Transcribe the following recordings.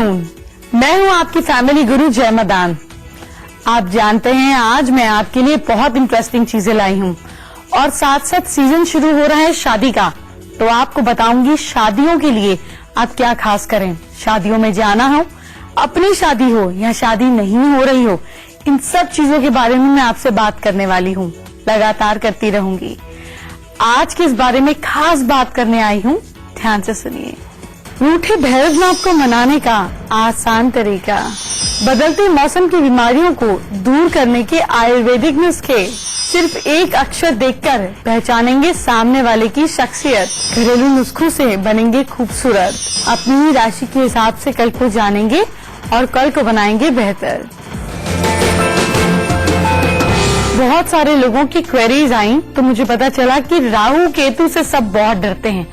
Afternoon, मैं हूं आपकी फैमिली गुरु जय मदान। आप जानते हैं आज मैं आपके लिए बहुत इंटरेस्टिंग चीजें लाई हूं और साथ साथ सीजन शुरू हो रहा है शादी का, तो आपको बताऊंगी शादियों के लिए आप क्या खास करें। शादियों में जाना हो, अपनी शादी हो या शादी नहीं हो रही हो, इन सब चीजों के बारे में मैं आपसे बात करने वाली हूँ, लगातार करती रहूंगी। आज के इस बारे में खास बात करने आई हूँ, ध्यान से सुनिए। रूठे भैरवनाथ को मनाने का आसान तरीका। बदलते मौसम की बीमारियों को दूर करने के आयुर्वेदिक नुस्खे सिर्फ एक अक्षर देखकर पहचानेंगे सामने वाले की शख्सियत। घरेलू नुस्खों से बनेंगे खूबसूरत। अपनी ही राशि के हिसाब से कल को जानेंगे और कल को बनाएंगे बेहतर। बहुत सारे लोगों की क्वेरीज आई तो मुझे पता चला कि राहु केतु से सब बहुत डरते हैं।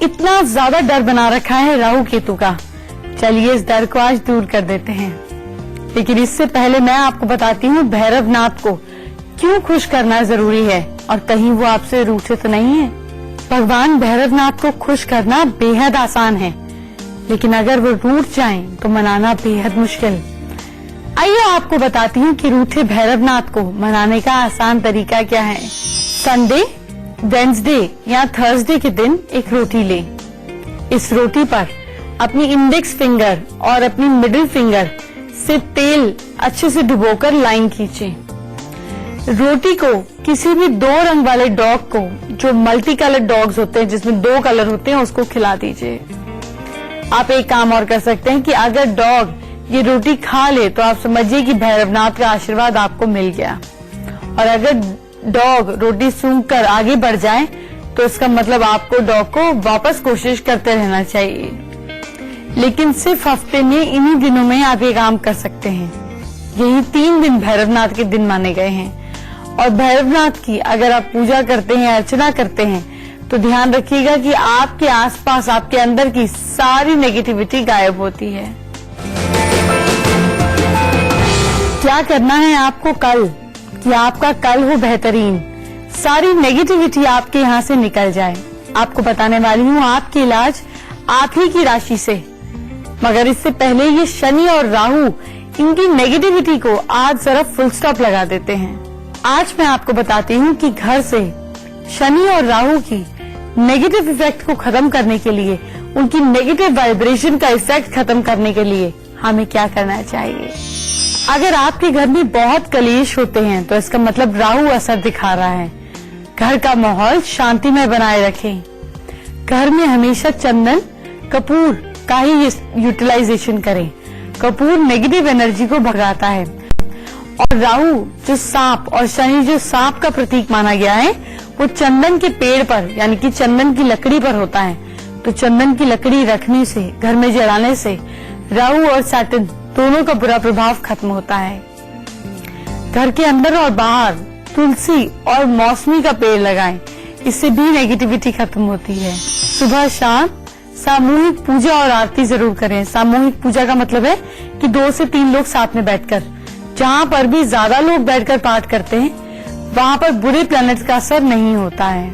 इतना ज्यादा डर बना रखा है राहु केतु का। चलिए इस डर को आज दूर कर देते हैं, लेकिन इससे पहले मैं आपको बताती हूँ भैरवनाथ को क्यों खुश करना जरूरी है और कहीं वो आपसे रूठे तो नहीं है। भगवान भैरवनाथ को खुश करना बेहद आसान है, लेकिन अगर वो रूठ जाएं तो मनाना बेहद मुश्किल। आइए आपको बताती हूँ कि रूठे भैरवनाथ को मनाने का आसान तरीका क्या है। संडे, वेंसडे या थर्सडे के दिन एक रोटी लें। इस रोटी पर अपनी इंडेक्स फिंगर और अपनी मिडिल फिंगर से तेल अच्छे से डुबोकर लाइन खींचें। रोटी को किसी भी 2 रंग वाले डॉग को, जो मल्टी कलर डॉग्स होते हैं जिसमें 2 कलर होते हैं, उसको खिला दीजिए। आप एक काम और कर सकते हैं कि अगर डॉग ये रोटी खा ले तो आप समझिए कि भैरवनाथ का आशीर्वाद आपको मिल गया, और अगर डॉग रोटी सूंघ कर आगे बढ़ जाए तो इसका मतलब आपको डॉग को वापस कोशिश करते रहना चाहिए। लेकिन सिर्फ हफ्ते में इन्हीं दिनों में आप ये काम कर सकते हैं। यही 3 दिन भैरवनाथ के दिन माने गए हैं, और भैरवनाथ की अगर आप पूजा करते हैं, अर्चना करते हैं, तो ध्यान रखिएगा कि आपके आसपास, आपके अंदर की सारी नेगेटिविटी गायब होती है। क्या करना है आपको कल कि आपका कल हो बेहतरीन, सारी नेगेटिविटी आपके यहाँ से निकल जाए। आपको बताने वाली हूँ आपकी इलाज आप ही की राशि से, मगर इससे पहले ये शनि और राहु, इनकी नेगेटिविटी को आज जरा फुल स्टॉप लगा देते हैं। आज मैं आपको बताती हूँ कि घर से शनि और राहु की नेगेटिव इफेक्ट को खत्म करने के लिए, उनकी नेगेटिव वाइब्रेशन का इफेक्ट खत्म करने के लिए हमें क्या करना चाहिए। अगर आपके घर में बहुत कलेश होते हैं तो इसका मतलब राहु असर दिखा रहा है। घर का माहौल शांतिमय बनाए रखें। घर में हमेशा चंदन, कपूर का ही यूटिलाइजेशन करें। कपूर नेगेटिव एनर्जी को भगाता है, और राहु जो सांप और शनि जो सांप का प्रतीक माना गया है, वो चंदन के पेड़ पर यानी कि चंदन की लकड़ी पर होता है। तो चंदन की लकड़ी रखने से, घर में जलाने से राहु और सैटर्न दोनों का बुरा प्रभाव खत्म होता है। घर के अंदर और बाहर तुलसी और मौसमी का पेड़ लगाएं, इससे भी नेगेटिविटी खत्म होती है। सुबह शाम सामूहिक पूजा और आरती जरूर करें। सामूहिक पूजा का मतलब है कि 2 से 3 लोग साथ में बैठकर, जहाँ पर भी ज्यादा लोग बैठकर पाठ करते हैं वहाँ पर बुरे प्लैनेट्स का असर नहीं होता है।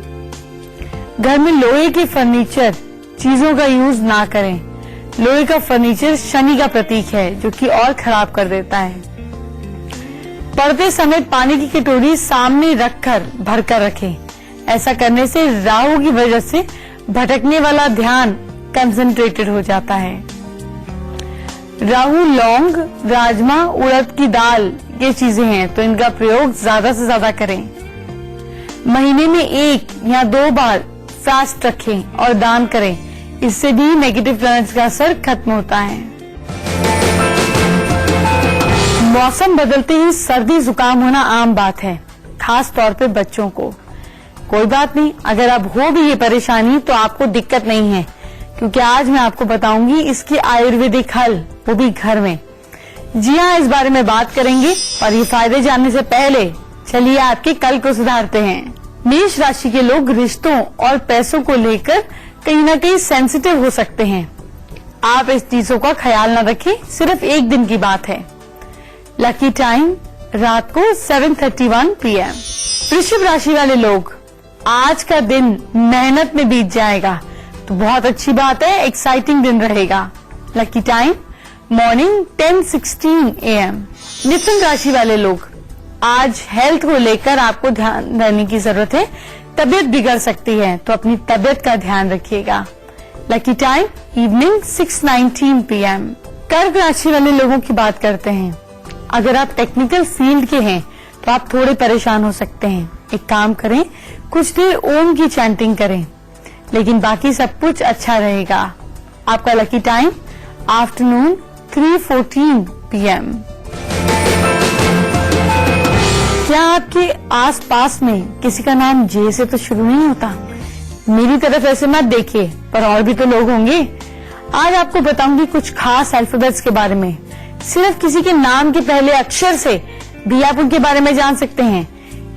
घर में लोहे के फर्नीचर चीजों का यूज ना करें। लोहे का फर्नीचर शनि का प्रतीक है, जो कि और खराब कर देता है। पढ़ते समय पानी की कटोरी सामने रखकर भरकर रखें। ऐसा करने से राहु की वजह से भटकने वाला ध्यान कंसंट्रेटेड हो जाता है। राहु लौंग, राजमा, उड़द की दाल ये चीजें हैं, तो इनका प्रयोग ज्यादा से ज्यादा करें। महीने में 1 या 2 बार फास्ट रखें और दान करें, इससे भी नेगेटिव प्लैनेट्स का असर खत्म होता है। मौसम बदलते ही सर्दी जुकाम होना आम बात है, खास तौर पे बच्चों को। कोई बात नहीं, अगर अब हो भी ये परेशानी तो आपको दिक्कत नहीं है, क्योंकि आज मैं आपको बताऊंगी इसकी आयुर्वेदिक हल, वो भी घर में। जी हाँ, इस बारे में बात करेंगे, और ये फायदे जानने से पहले चलिए आपके कल को सुधारते हैं। मेष राशि के लोग रिश्तों और पैसों को लेकर कहीं ना कहीं सेंसिटिव हो सकते हैं। आप इस चीजों का ख्याल न रखें, सिर्फ एक दिन की बात है। लकी टाइम रात को 7:31 PM। वृषभ राशि वाले लोग, आज का दिन मेहनत में बीत जाएगा, तो बहुत अच्छी बात है, एक्साइटिंग दिन रहेगा। Lucky time morning 10:16 AM। मिथुन राशि वाले लोग, आज हेल्थ को लेकर आपको ध्यान देने की जरूरत है। तबीयत बिगड़ सकती है तो अपनी तबीयत का ध्यान रखिएगा। Lucky time evening 6:19 PM। कर्क राशि वाले लोगों की बात करते हैं। अगर आप टेक्निकल फील्ड के हैं तो आप थोड़े परेशान हो सकते हैं। एक काम करें, कुछ देर ओम की चैंटिंग करें, लेकिन बाकी सब कुछ अच्छा रहेगा। आपका लकी टाइम आफ्टरनून 3:14 PM। क्या आपके आसपास में किसी का नाम जे से तो शुरू नहीं होता? मेरी तरफ ऐसे मत देखिए, पर और भी तो लोग होंगे। आज आपको बताऊंगी कुछ खास अल्फाबेट्स के बारे में। सिर्फ किसी के नाम के पहले अक्षर से भी आप उनके बारे में जान सकते हैं।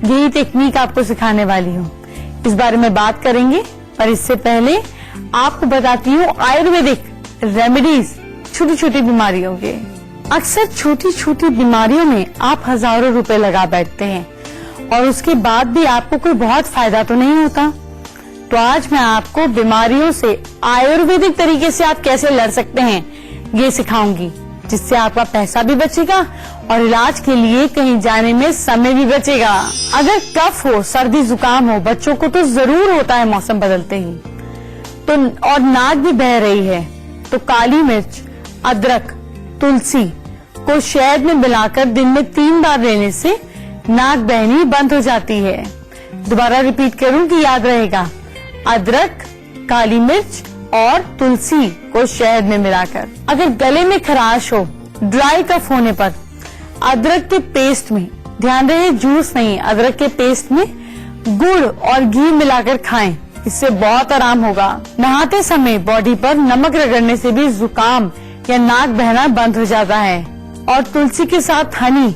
यही टेक्निक आपको सिखाने वाली हूँ। इस बारे में बात करेंगे, पर इससे पहले आपको बताती हूँ आयुर्वेदिक रेमेडीज छोटी छोटी बीमारियों के। अक्सर छोटी छोटी बीमारियों में आप हजारों रुपए लगा बैठते हैं और उसके बाद भी आपको कोई बहुत फायदा तो नहीं होता। तो आज मैं आपको बीमारियों से आयुर्वेदिक तरीके से आप कैसे लड़ सकते हैं ये सिखाऊंगी, जिससे आपका पैसा भी बचेगा और इलाज के लिए कहीं जाने में समय भी बचेगा। अगर कफ हो, सर्दी जुकाम हो, बच्चों को तो जरूर होता है मौसम बदलते ही, तो और नाक भी बह रही है, तो काली मिर्च, अदरक, तुलसी को शहद में मिलाकर दिन में 3 बार लेने से नाक बहनी बंद हो जाती है। दोबारा रिपीट करूं कि याद रहेगा। अदरक, काली मिर्च और तुलसी को शहद में मिलाकर। अगर गले में खराश हो, ड्राई कफ होने पर अदरक के पेस्ट में, ध्यान रहे जूस नहीं, अदरक के पेस्ट में गुड़ और घी मिलाकर खाएं, इससे बहुत आराम होगा। नहाते समय बॉडी पर नमक रगड़ने से भी जुकाम या नाक बहना बंद हो जाता है। और तुलसी के साथ हनी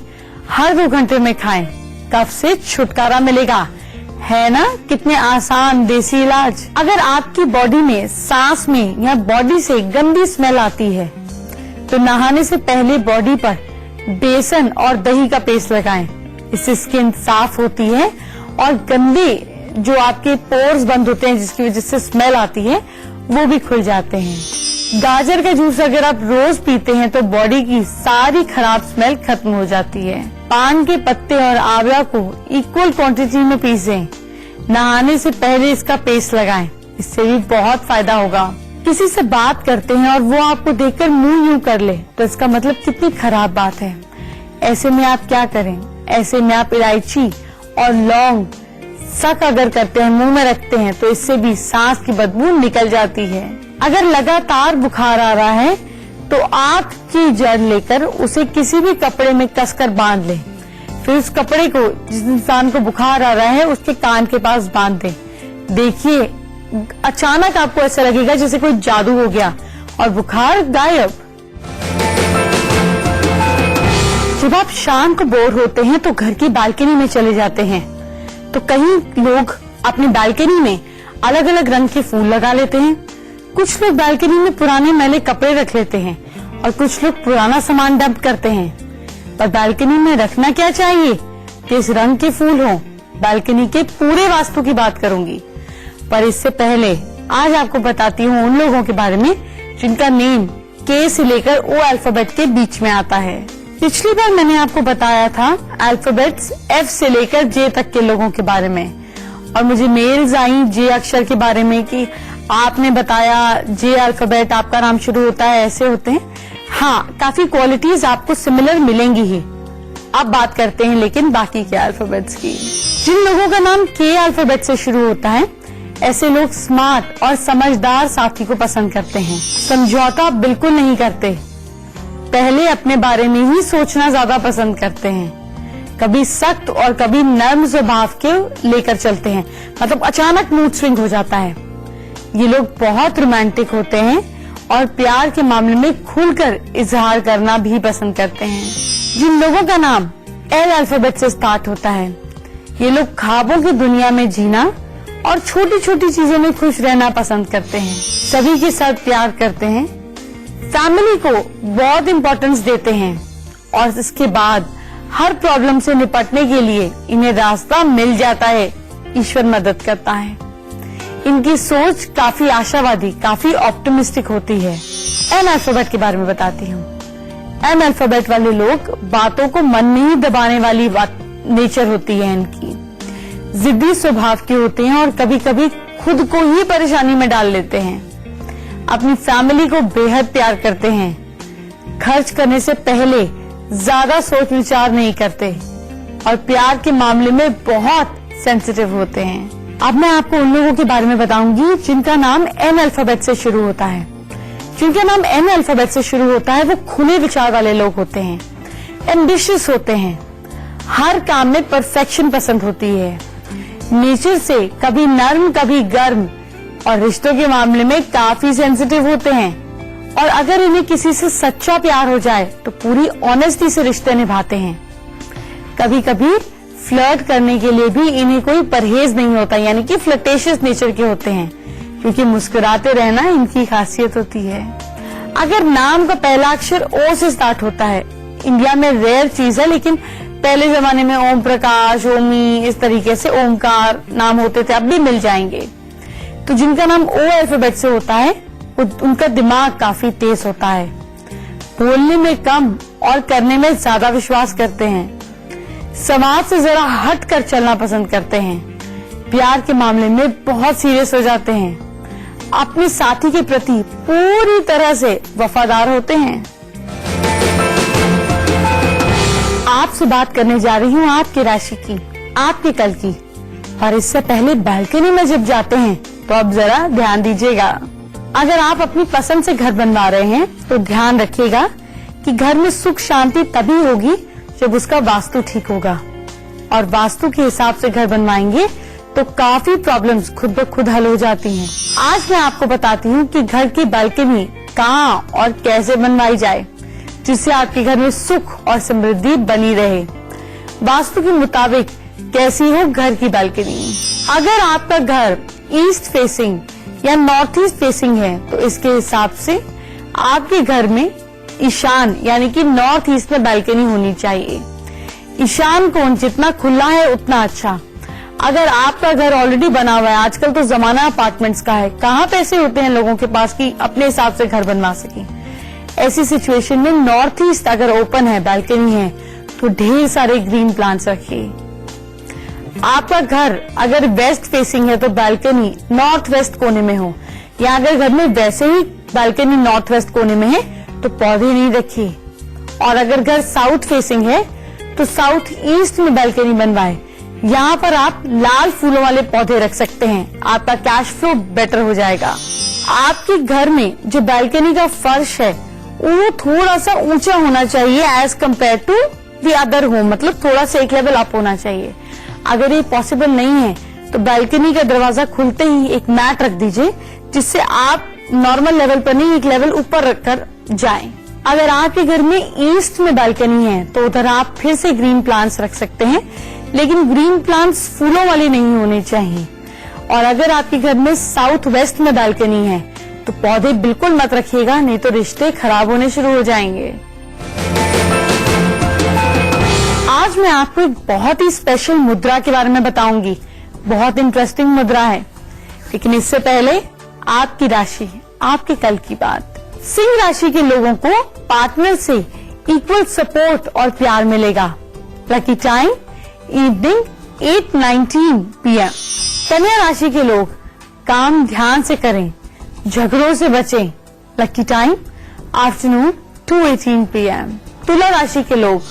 हर 2 घंटे में खाएं, कफ से छुटकारा मिलेगा। है ना कितने आसान देसी इलाज। अगर आपकी बॉडी में, सांस में या बॉडी से गंदी स्मेल आती है तो नहाने से पहले बॉडी पर बेसन और दही का पेस्ट लगाएं। इससे स्किन साफ होती है और गंदे जो आपके पोर्स बंद होते हैं जिसकी वजह से स्मेल आती है वो भी खुल जाते हैं। गाजर का जूस अगर आप रोज पीते हैं तो बॉडी की सारी खराब स्मेल खत्म हो जाती है। पान के पत्ते और आंवला को इक्वल क्वांटिटी में पीसें। नहाने से पहले इसका पेस्ट लगाएं, इससे भी बहुत फायदा होगा। किसी से बात करते हैं और वो आपको देखकर मुंह यूं कर ले तो इसका मतलब कितनी खराब बात है। ऐसे में आप क्या करें? ऐसे में आप इलायची और लौंग सक अगर करते हैं, मुंह में रखते हैं, तो इससे भी सांस की बदबू निकल जाती है। अगर लगातार बुखार आ रहा है तो आंख की जड़ लेकर उसे किसी भी कपड़े में कसकर बांध ले। फिर उस कपड़े को, जिस इंसान को बुखार आ रहा है, उसके कान के पास बांध दे। देखिए अचानक आपको ऐसा लगेगा जैसे कोई जादू हो गया और बुखार गायब। जब आप शाम को बोर होते हैं तो घर की बालकनी में चले जाते हैं, तो कई लोग अपनी बालकनी में अलग अलग रंग के फूल लगा लेते हैं। कुछ लोग बालकनी में पुराने मैले कपड़े रख लेते हैं और कुछ लोग पुराना सामान डंप करते हैं। पर बालकनी में रखना क्या चाहिए? किस रंग के फूल हो? बालकनी के पूरे वास्तु की बात करूंगी, पर इससे पहले आज आपको बताती हूँ उन लोगों के बारे में जिनका नेम के से लेकर ओ अल्फाबेट के बीच में आता है। पिछली बार मैंने आपको बताया था अल्फाबेट्स एफ से लेकर जे तक के लोगों के बारे में, और मुझे मेल्स आई जे अक्षर के बारे में कि आपने बताया जे अल्फाबेट आपका नाम शुरू होता है, ऐसे होते हैं। हाँ, काफी क्वालिटीज आपको सिमिलर मिलेंगी ही। अब बात करते हैं लेकिन बाकी के अल्फाबेट्स की। जिन लोगों का नाम के अल्फाबेट से शुरू होता है, ऐसे लोग स्मार्ट और समझदार साथी को पसंद करते हैं। समझौता बिल्कुल नहीं करते, पहले अपने बारे में ही सोचना ज्यादा पसंद करते हैं। कभी सख्त और कभी नर्म स्वभाव के लेकर चलते हैं, मतलब अचानक मूड स्विंग हो जाता है। ये लोग बहुत रोमांटिक होते हैं और प्यार के मामले में खुलकर इजहार करना भी पसंद करते हैं। जिन लोगों का नाम एल अल्फाबेट से स्टार्ट होता है, ये लोग ख्वाबों की दुनिया में जीना और छोटी छोटी चीजों में खुश रहना पसंद करते हैं। सभी के साथ प्यार करते हैं, फैमिली को बहुत इम्पोर्टेंस देते हैं और इसके बाद हर प्रॉब्लम से निपटने के लिए इन्हें रास्ता मिल जाता है, ईश्वर मदद करता है। इनकी सोच काफी आशावादी, काफी ऑप्टिमिस्टिक होती है। एन अल्फाबेट के बारे में बताती हूँ। एम अल्फाबेट वाले लोग बातों को मन में ही दबाने वाली बात नेचर होती है इनकी, जिद्दी स्वभाव के होते हैं और कभी कभी खुद को ही परेशानी में डाल लेते हैं। अपनी फैमिली को बेहद प्यार करते हैं, खर्च करने से पहले ज्यादा सोच विचार नहीं करते और प्यार के मामले में बहुत सेंसिटिव होते हैं। अब मैं आपको उन लोगों के बारे में बताऊंगी जिनका नाम एन अल्फाबेट से शुरू होता है। जिनका नाम एन अल्फाबेट से शुरू होता है वो खुले विचार वाले लोग होते हैं, एम्बिशियस होते हैं, हर काम में परफेक्शन पसंद होती है, नेचर से कभी नर्म कभी गर्म और रिश्तों के मामले में काफी सेंसिटिव होते हैं। और अगर इन्हें किसी से सच्चा प्यार हो जाए तो पूरी ऑनेस्टी से रिश्ते निभाते हैं। कभी कभी फ्लर्ट करने के लिए भी इन्हें कोई परहेज नहीं होता, यानी कि फ्लर्टेशियस नेचर के होते हैं, क्योंकि मुस्कुराते रहना इनकी खासियत होती है। अगर नाम का पहला अक्षर ओ से स्टार्ट होता है, इंडिया में रेयर चीज है, लेकिन पहले जमाने में ओम प्रकाश, ओमी, इस तरीके से ओमकार नाम होते थे, अब भी मिल जाएंगे। तो जिनका नाम ओ अल्फाबेट से होता है उनका दिमाग काफी तेज होता है, बोलने में कम और करने में ज्यादा विश्वास करते हैं, समाज से जरा हट कर चलना पसंद करते हैं, प्यार के मामले में बहुत सीरियस हो जाते हैं, अपने साथी के प्रति पूरी तरह से वफादार होते हैं। आपसे बात करने जा रही हूँ आपकी राशि की, आपके कल की। और इससे पहले बालकनी में जब जाते हैं तो अब जरा ध्यान दीजिएगा। अगर आप अपनी पसंद से घर बनवा रहे हैं तो ध्यान रखिएगा कि घर में सुख शांति तभी होगी जब उसका वास्तु ठीक होगा, और वास्तु के हिसाब से घर बनवाएंगे तो काफी प्रॉब्लम्स खुद ब खुद हल हो जाती हैं। आज मैं आपको बताती हूँ कि घर की बालकनी कहाँ और कैसे बनवाई जाए जिससे आपके घर में सुख और समृद्धि बनी रहे। वास्तु के मुताबिक कैसी हो घर की बालकनी। अगर आपका घर ईस्ट फेसिंग या नॉर्थ ईस्ट फेसिंग है तो इसके हिसाब से आपके घर में ईशान यानी कि नॉर्थ ईस्ट में बालकनी होनी चाहिए। ईशान कोण जितना खुला है उतना अच्छा। अगर आपका घर ऑलरेडी बना हुआ है, आजकल तो जमाना अपार्टमेंट्स का है, कहाँ पैसे होते हैं लोगों के पास कि अपने हिसाब से घर बनवा सके। ऐसी सिचुएशन में नॉर्थ ईस्ट अगर ओपन है, बालकनी है, तो ढेर सारे ग्रीन प्लांट्स रखिए। आपका घर अगर वेस्ट फेसिंग है तो बालकनी नॉर्थ वेस्ट कोने में हो, या अगर घर में वैसे ही बालकनी नॉर्थ वेस्ट कोने में है तो पौधे नहीं रखिए। और अगर घर साउथ फेसिंग है तो साउथ ईस्ट में बालकनी बनवाए, यहाँ पर आप लाल फूलों वाले पौधे रख सकते हैं, आपका कैश फ्लो बेटर हो जाएगा। आपके घर में जो बालकनी का फर्श है वो थोड़ा सा ऊंचा होना चाहिए as compare to the other home, मतलब थोड़ा सा एक लेवल अप होना चाहिए। अगर ये पॉसिबल नहीं है तो बालकनी का दरवाजा खुलते ही एक मैट रख दीजिए, जिससे आप नॉर्मल लेवल पर नहीं एक लेवल ऊपर रखकर जाएं। अगर आपके घर में ईस्ट में बालकनी है तो उधर आप फिर से ग्रीन प्लांट्स रख सकते हैं, लेकिन ग्रीन प्लांट्स फूलों वाले नहीं होने चाहिए। और अगर आपके घर में साउथ वेस्ट में बालकनी है तो पौधे बिल्कुल मत रखिएगा, नहीं तो रिश्ते खराब होने शुरू हो जाएंगे। आज मैं आपको एक बहुत ही स्पेशल मुद्रा के बारे में बताऊंगी, बहुत इंटरेस्टिंग मुद्रा है। लेकिन इससे पहले आपकी राशि, आपके कल की बात। सिंह राशि के लोगों को पार्टनर से इक्वल सपोर्ट और प्यार मिलेगा। Lucky time evening 8:19 PM। कन्या राशि के लोग काम ध्यान से करें, झगड़ों से बचें। Lucky time afternoon 2:18 PM। तुला राशि के लोग,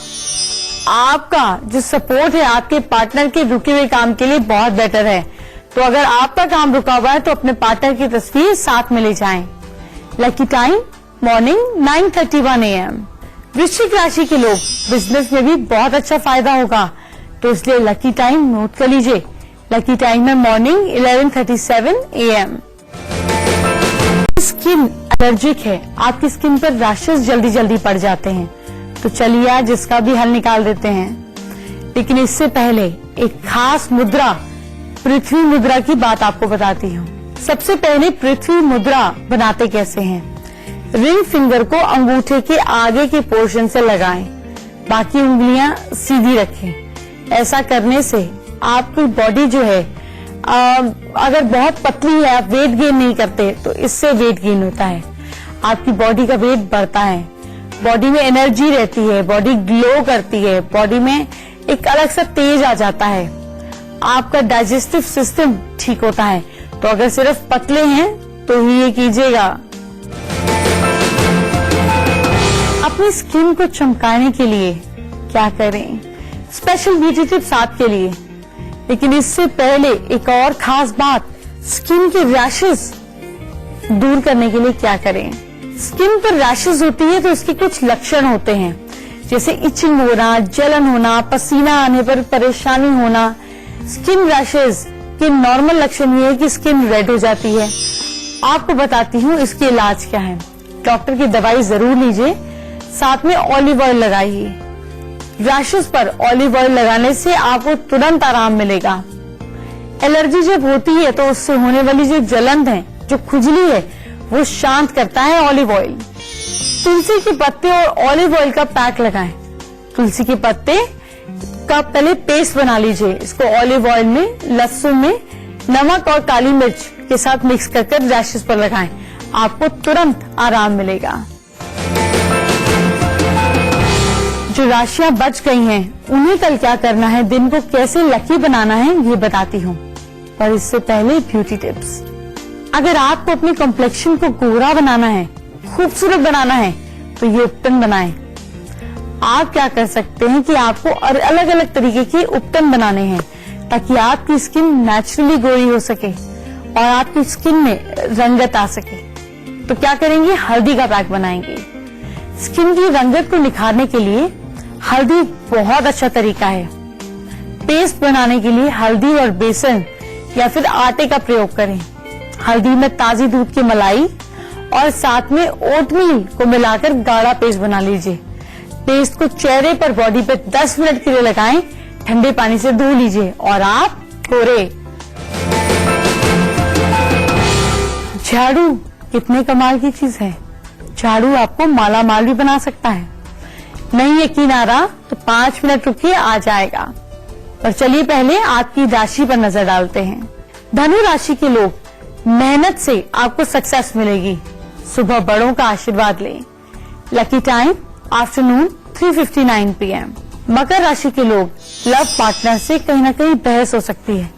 आपका जो सपोर्ट है आपके पार्टनर के रुके हुए काम के लिए बहुत बेटर है, तो अगर आपका काम रुका हुआ है तो अपने पार्टनर की तस्वीर साथ में ले जाएं। Lucky time morning 9:31 AM। वृश्चिक राशि के लोग, बिजनेस में भी बहुत अच्छा फायदा होगा, तो इसलिए लकी टाइम नोट कर लीजिए। लकी टाइम है मॉर्निंग 11:37 AM। स्किन एलर्जिक है, आपकी स्किन पर रैशेस जल्दी जल्दी पड़ जाते हैं, तो चलिए आज इसका भी हल निकाल देते हैं। लेकिन इससे पहले एक खास मुद्रा, पृथ्वी मुद्रा की बात आपको बताती हूँ। सबसे पहले पृथ्वी मुद्रा बनाते कैसे हैं। रिंग फिंगर को अंगूठे के आगे के पोर्शन से लगाएं, बाकी उंगलियां सीधी रखें। ऐसा करने से आपकी बॉडी जो है, अगर बहुत पतली है, आप वेट गेन नहीं करते, तो इससे वेट गेन होता है, आपकी बॉडी का वेट बढ़ता है। बॉडी में एनर्जी रहती है, बॉडी ग्लो करती है, बॉडी में एक अलग सा तेज आ जाता है, आपका डाइजेस्टिव सिस्टम ठीक होता है। तो अगर सिर्फ पतले हैं तो ही ये कीजिएगा। अपनी स्किन को चमकाने के लिए क्या करें? स्पेशल ब्यूटी टिप्स आपके लिए, लेकिन इससे पहले एक और खास बात, स्किन के रैशेस दूर करने के लिए क्या करें? स्किन पर रैशेस होती है तो इसके कुछ लक्षण होते हैं, जैसे इचिंग होना, जलन होना, पसीना आने पर परेशानी होना। स्किन रैशेस के नॉर्मल लक्षण ये है कि स्किन रेड हो जाती है। आपको बताती हूँ इसके इलाज क्या है। डॉक्टर की दवाई जरूर लीजिए, साथ में ऑलिव ऑयल लगाइए। रैशेस पर ऑलिव ऑयल लगाने से आपको तुरंत आराम मिलेगा। एलर्जी जब होती है तो उससे होने वाली जो जलन है, जो खुजली है, वो शांत करता है ऑलिव ऑयल। तुलसी के पत्ते और ऑलिव ऑयल का पैक लगाएं। तुलसी के पत्ते का पहले पेस्ट बना लीजिए, इसको ऑलिव ऑयल में, लहसुन में, नमक और काली मिर्च के साथ मिक्स करके रैशेस पर लगाएं, आपको तुरंत आराम मिलेगा। जो राशियां बच गई हैं, उन्हें कल क्या करना है, दिन को कैसे लकी बनाना है, ये बताती हूँ। पर इससे पहले ब्यूटी टिप्स। अगर आपको अपनी कॉम्प्लेक्शन को गोरा बनाना है, खूबसूरत बनाना है, तो ये उपटन बनाएं। आप क्या कर सकते हैं कि आपको अलग अलग तरीके के उपटन बनाने हैं ताकि आपकी स्किन नेचुरली गोरी हो सके और आपकी स्किन में रंगत आ सके। तो क्या करेंगे? हल्दी का पैक बनाएंगे। स्किन की रंगत को निखारने के लिए हल्दी बहुत अच्छा तरीका है। पेस्ट बनाने के लिए हल्दी और बेसन या फिर आटे का प्रयोग करें। हल्दी में ताजी दूध की मलाई और साथ में ओटमील को मिलाकर गाढ़ा पेस्ट बना लीजिए। पेस्ट को चेहरे पर, बॉडी पे 10 मिनट के लिए लगाएं, ठंडे पानी से धो लीजिए और आप गोरे। झाड़ू कितने कमाल की चीज है। झाड़ू आपको माला माल भी बना सकता है। नहीं यकीन आ रहा तो 5 मिनट रुकिए, आ जाएगा। पर चलिए पहले आपकी राशि पर नजर डालते हैं। धनु राशि के लोग, मेहनत से आपको सक्सेस मिलेगी। सुबह बड़ों का आशीर्वाद लें। Lucky time afternoon 3:59 PM। मकर राशि के लोग, लव पार्टनर से कहीं ना कहीं बहस हो सकती है,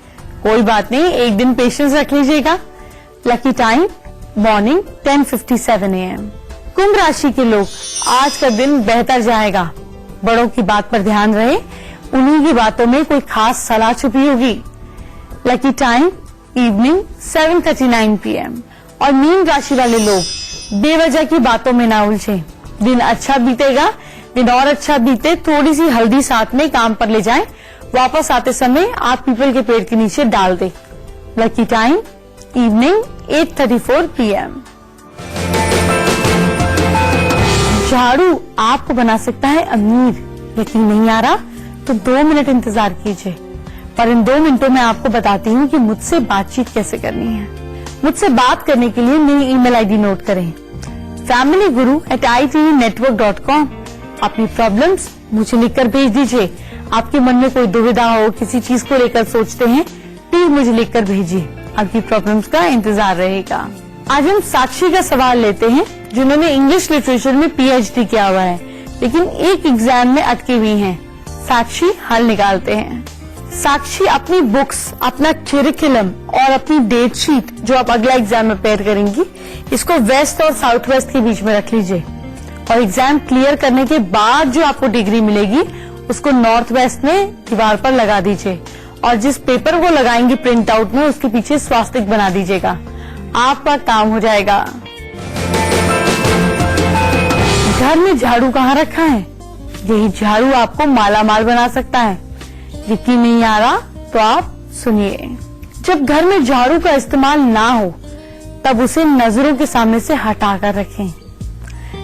कोई बात नहीं, एक दिन पेशेंस रख लीजिएगा। Lucky time morning 10:57 AM। कुंभ राशि के लोग, आज का दिन बेहतर जाएगा। बड़ों की बात पर ध्यान रहे, उन्हीं की बातों में कोई खास सलाह छुपी होगी। Lucky time evening 7:39 PM। और मीन राशि वाले लोग, बेवजह की बातों में ना उलझे। दिन अच्छा बीतेगा, दिन और अच्छा बीते, थोड़ी सी हल्दी साथ में काम पर ले जाएं, वापस आते समय आप पीपल के पेड़ के नीचे डाल दें। Lucky time evening 8:34 PM। झाड़ू आपको बना सकता है अमीर। यकीन नहीं आ रहा तो 2 मिनट इंतजार कीजिए, पर इन 2 मिनटों में आपको बताती हूँ कि मुझसे बातचीत कैसे करनी है। मुझसे बात करने के लिए मेरी ईमेल आईडी नोट करें, familyguru@itnetwork.com। अपनी प्रॉब्लम्स मुझे लिखकर भेज दीजिए। आपके मन में कोई दुविधा हो, किसी चीज को लेकर सोचते हैं, प्लीज मुझे लिखकर भेजिए। आपकी प्रॉब्लम्स का इंतजार रहेगा। आज हम साक्षी का सवाल लेते हैं, जिन्होंने इंग्लिश लिटरेचर में PhD किया हुआ है, लेकिन एक एग्जाम में अटकी हुई हैं। साक्षी हल निकालते हैं। साक्षी अपनी बुक्स, अपना करिकुलम और अपनी डेट शीट जो आप अगला एग्जाम में प्रिपेयर करेंगी, इसको वेस्ट और साउथ वेस्ट के बीच में रख लीजिए और एग्जाम क्लियर करने के बाद जो आपको डिग्री मिलेगी उसको नॉर्थ वेस्ट में दीवार पर लगा दीजिए और जिस पेपर को लगाएंगी प्रिंट आउट में उसके पीछे स्वास्तिक बना दीजिएगा। आपका काम हो जाएगा। घर में झाड़ू कहाँ रखा है? यही झाड़ू आपको माला माल बना सकता है। यकीन नहीं आ रहा तो आप सुनिए। जब घर में झाड़ू का इस्तेमाल ना हो तब उसे नजरों के सामने से हटाकर रखें।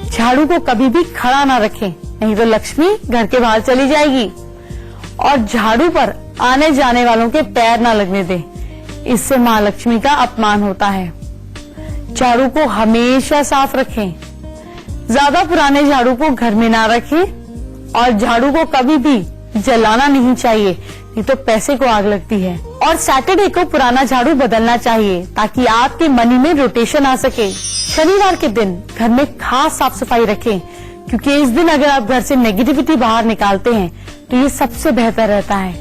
झाड़ू को कभी भी खड़ा ना रखें, नहीं तो लक्ष्मी घर के बाहर चली जाएगी। और झाड़ू पर आने जाने वालों के पैर ना लगने दें, इससे माँ लक्ष्मी का अपमान होता है। झाड़ू को हमेशा साफ रखें। ज्यादा पुराने झाड़ू को घर में ना रखें और झाड़ू को कभी भी जलाना नहीं चाहिए, नहीं तो पैसे को आग लगती है। और सैटरडे को पुराना झाड़ू बदलना चाहिए ताकि आपके मनी में रोटेशन आ सके। शनिवार के दिन घर में खास साफ सफाई रखें, क्योंकि इस दिन अगर आप घर से नेगेटिविटी बाहर निकालते हैं तो ये सबसे बेहतर रहता है।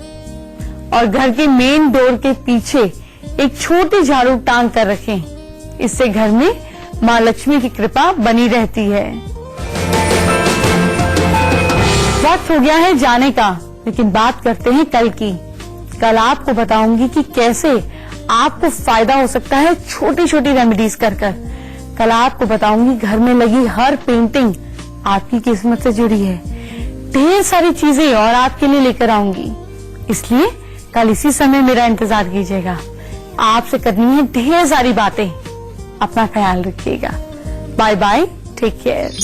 और घर के मेन डोर के पीछे एक छोटी झाड़ू टांग कर रखें, इससे घर में माँ लक्ष्मी की कृपा बनी रहती है। वक्त हो गया है जाने का, लेकिन बात करते हैं कल की। कल आपको बताऊंगी कि कैसे आपको फायदा हो सकता है छोटी छोटी रेमेडीज कर। कल आपको बताऊंगी घर में लगी हर पेंटिंग आपकी किस्मत से जुड़ी है। ढेर सारी चीजें और आपके लिए लेकर आऊंगी, इसलिए कल इसी समय मेरा इंतजार कीजिएगा। आपसे करनी है ढेर सारी बातें। अपना ख्याल रखिएगा। Bye bye, take care.